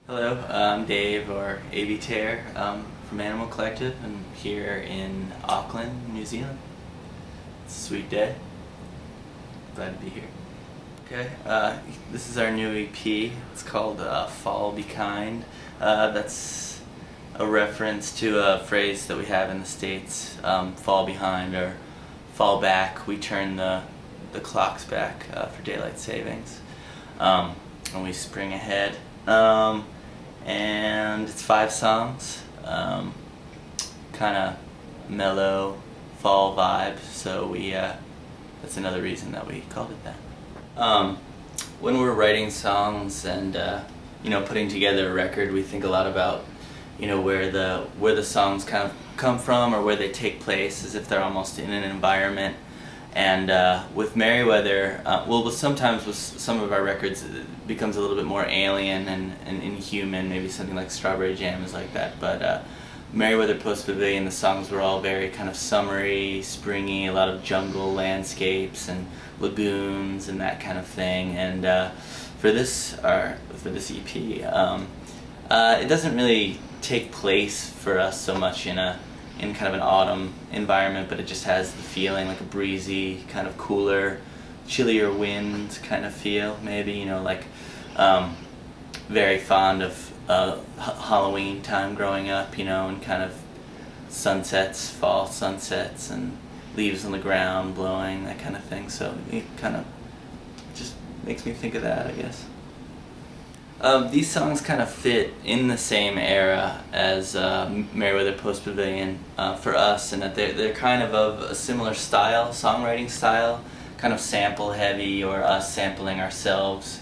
Hello, I'm Dave, or Avey Tare, from Animal Collective. I'm here in Auckland, New Zealand. It's a sweet day. Glad to be here. Okay, this is our new EP. It's called Fall Be Kind. That's a reference to a phrase that we have in the States, fall behind or fall back. We turn the clocks back for daylight savings, and we spring ahead. And it's 5 songs, kind of mellow fall vibe, so that's another reason that we called it that. When we're writing songs and putting together a record, we think a lot about where the songs kind of come from or where they take place, as if they're almost in an environment. And with Merriweather, sometimes with some of our records it becomes a little bit more alien and inhuman. Maybe something like Strawberry Jam is like that. But Merriweather Post Pavilion, the songs were all very kind of summery, springy, a lot of jungle landscapes and lagoons and that kind of thing. And for this EP, it doesn't really take place for us so much in kind of an autumn environment, but it just has the feeling like a breezy, kind of cooler, chillier wind kind of feel, maybe, very fond of Halloween time growing up, and kind of sunsets, fall sunsets, and leaves on the ground blowing, that kind of thing, so it kind of just makes me think of that, I guess. These songs kind of fit in the same era as Merriweather Post Pavilion for us, and that they're kind of a similar style, songwriting style, kind of sample heavy, or us sampling ourselves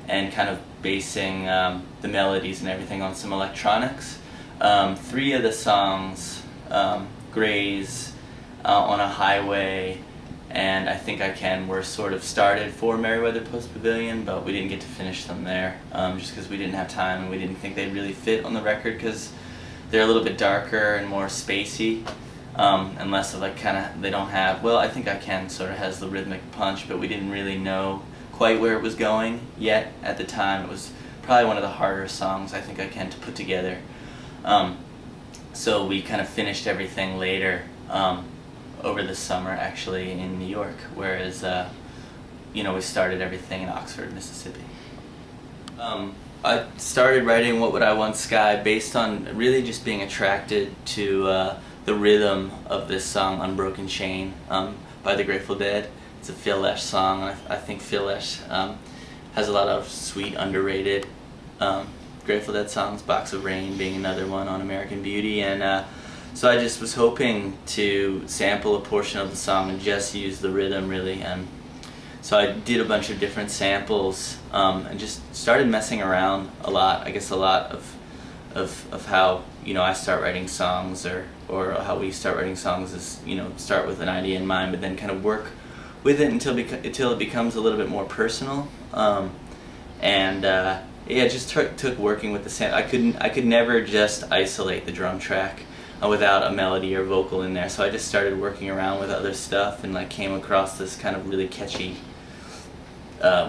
and kind of basing the melodies and everything on some electronics. 3 of the songs, Graze, On a Highway, and I Think I Can, were sort of started for Merriweather Post Pavilion, but we didn't get to finish them there, just because we didn't have time and we didn't think they'd really fit on the record, because they're a little bit darker and more spacey, and less of they don't have, well, I Think I Can sort of has the rhythmic punch, but we didn't really know quite where it was going yet at the time. It was probably one of the harder songs, I Think I Can, to put together. So we kind of finished everything later, over the summer, actually, in New York, whereas we started everything in Oxford, Mississippi. I started writing What Would I Want Sky based on really just being attracted to the rhythm of this song, Unbroken Chain, by the Grateful Dead. It's a Phil Lesh song, and I think Phil Lesh has a lot of sweet, underrated Grateful Dead songs, Box of Rain being another one on American Beauty, and so I just was hoping to sample a portion of the song and just use the rhythm, really. So I did a bunch of different samples and just started messing around a lot. I guess a lot of how I start writing songs, or how we start writing songs is start with an idea in mind, but then kind of work with it until it becomes a little bit more personal. It just took working with the sample. I could never just isolate the drum track without a melody or vocal in there, so I just started working around with other stuff and came across this kind of really catchy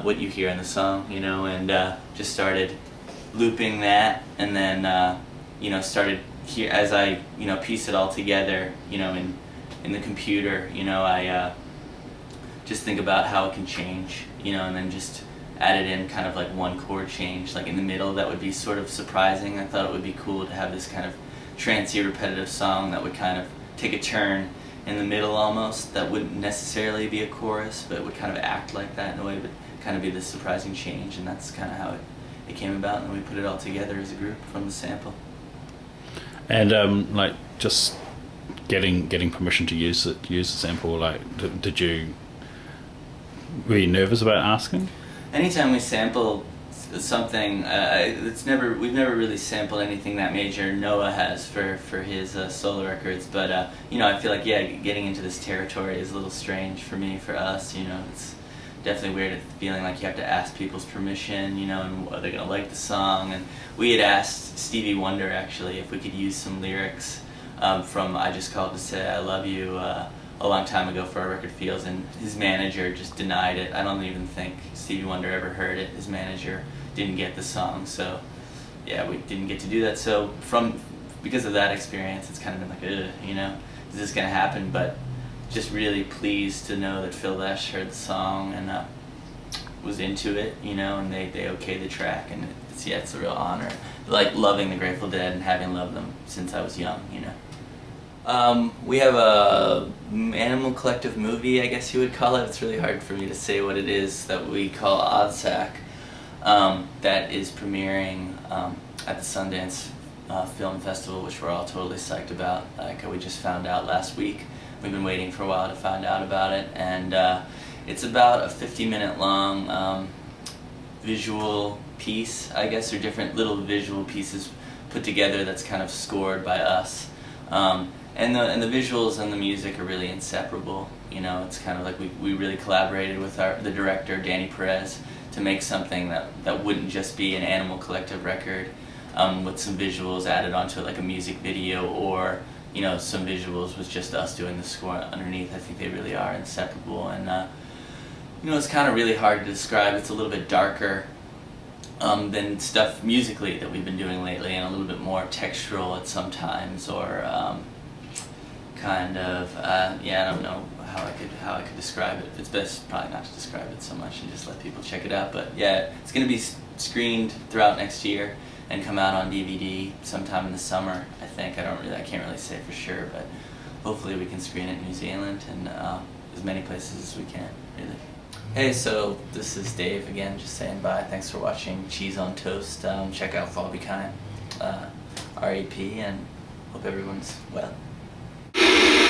what you hear in the song, and just started looping that, and then started here as I piece it all together, in the computer, I just think about how it can change, and then just add it in kind of like one chord change, like in the middle. That would be sort of surprising. I thought it would be cool to have this kind of trancey, repetitive song that would kind of take a turn in the middle almost, that wouldn't necessarily be a chorus, but would kind of act like that in a way, but kind of be this surprising change, and that's kind of how it came about, and we put it all together as a group from the sample. And just getting permission to use the sample, were you nervous about asking? Anytime we sample something, we've never really sampled anything that major. Noah has for his solo records, but I feel like getting into this territory is a little strange for us. It's definitely weird feeling like you have to ask people's permission, and are they gonna like the song. And we had asked Stevie Wonder actually if we could use some lyrics from I Just Called to Say I Love You a long time ago for our record Feels, and his manager just denied it. I don't even think Stevie Wonder ever heard it. His manager didn't get the song, so yeah, we didn't get to do that. So because of that experience, it's kind of been like, ugh, you know, is this gonna happen? But just really pleased to know that Phil Lesh heard the song and was into it, you know, and they okayed the track, and it's a real honor. Like loving the Grateful Dead and having loved them since I was young, you know. We have a animal collective movie, I guess you would call it. It's really hard for me to say what it is, that we call ODDSAC, that is premiering at the Sundance Film Festival, which we're all totally psyched about. Like we just found out last week. We've been waiting for a while to find out about it, and it's about a 50-minute long visual piece, I guess, or different little visual pieces put together that's kind of scored by us. And the visuals and the music are really inseparable. You know, it's kind of like we really collaborated with the director, Danny Perez, to make something that wouldn't just be an Animal Collective record with some visuals added onto it, like a music video, or, you know, some visuals with just us doing the score underneath. I think they really are inseparable, and you know, it's kind of really hard to describe. It's a little bit darker than stuff musically that we've been doing lately, and a little bit more textural at some times, or kind of yeah, I don't know how I could describe it. It's best probably not to describe it so much and just let people check it out. But yeah, it's going to be screened throughout next year and come out on DVD sometime in the summer, I think. I can't really say for sure, but hopefully we can screen it in New Zealand and as many places as we can, really. Hey, so this is Dave again, just saying bye. Thanks for watching Cheese on Toast. Check out Fall Be Kind, RAP, and hope everyone's well.